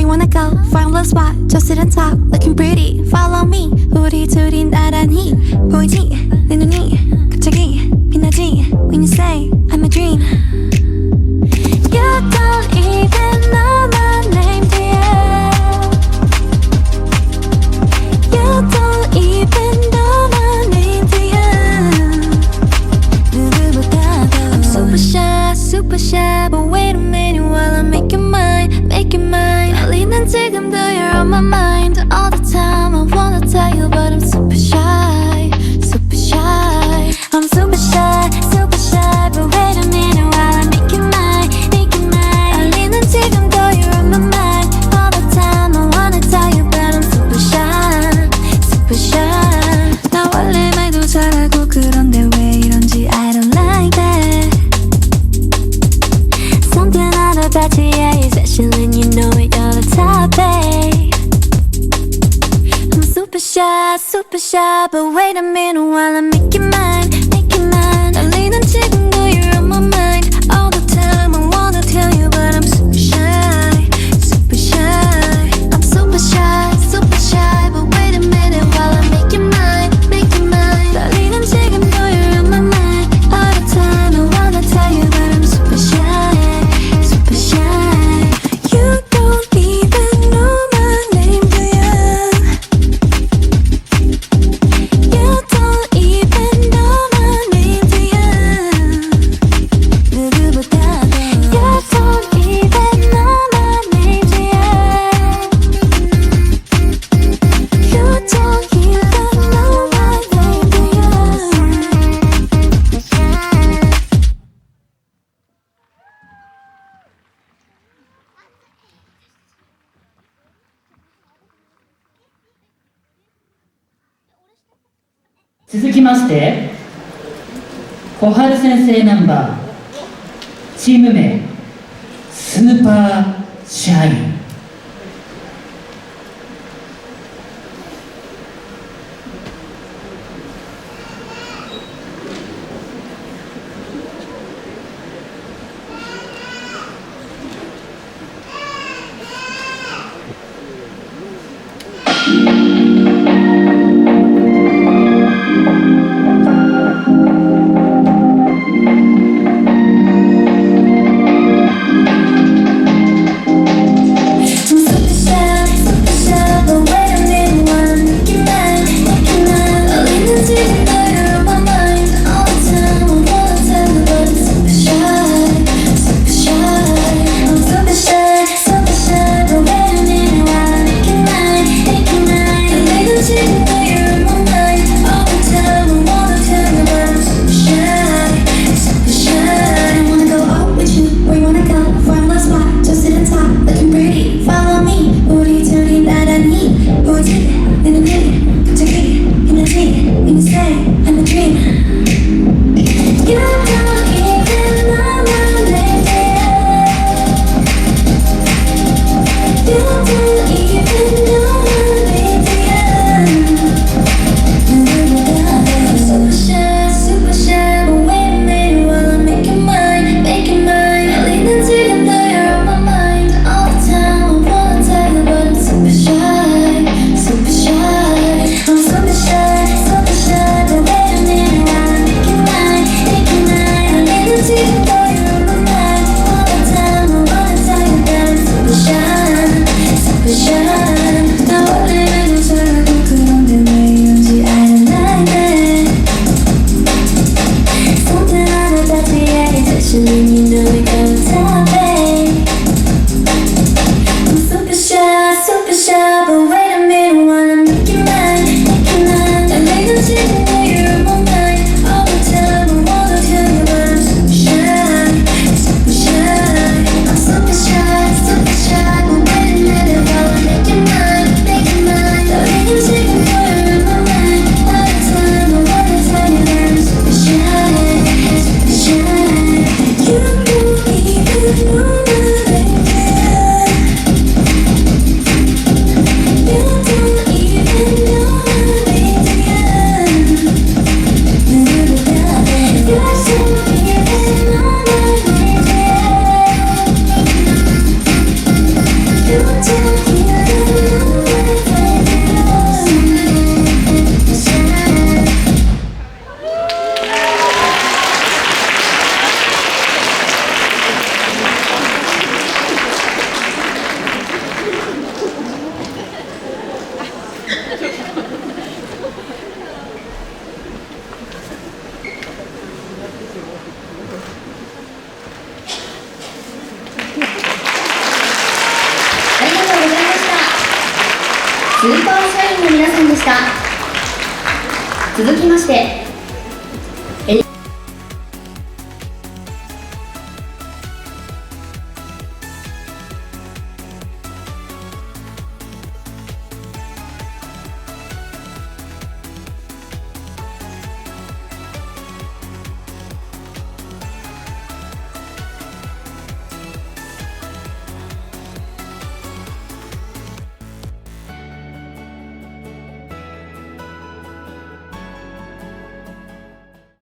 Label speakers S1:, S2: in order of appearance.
S1: wanna go? Find a spot, just sit and talk. Looking pretty, follow me. 우리 둘이 나란히 보이지? 내 눈이 갑자기 빛나지? When you say I'm a dream. You don't even know my name, dear. You don't even know my name, dear. 누구보다도 I'm super shy, but wait a minute while I make you mine, make you mine. 떨리는 지금도 you're on my mind all the time. I wanna tell you, but I'm super shy, super shy. I'm super shy, but wait a minute while I make you mine, make you mine. 떨리는 지금도 you're on my mind all the time. I wanna tell you, but I'm super shy, super shy. 나 원래 말도 잘하고 그런데 왜 이런지 I don't like that. Something out about you, yeah, you're special and you know it, you're the top, babe. I'm super shy, but wait a minute while I make you mine, make you mine. 떨리는 지금도 you're on my mind all the time. I wanna tell you, but I'm super shy, super shy. I'm super shy, but wait a minute while I make you mine, make you mine. 떨리는 지금도 you're on my mind all the time. I wanna tell you, but I'm super shy, super shy. You don't even know my name, do ya? You don't even know my name, do ya? 누구보다도 You don't even know my name, do ya? You don't even know my name, do ya?
S2: 続きまして小春先生ナンバーチーム名スーパーシャイ。
S3: スーパー社員の皆さんでした。続きまして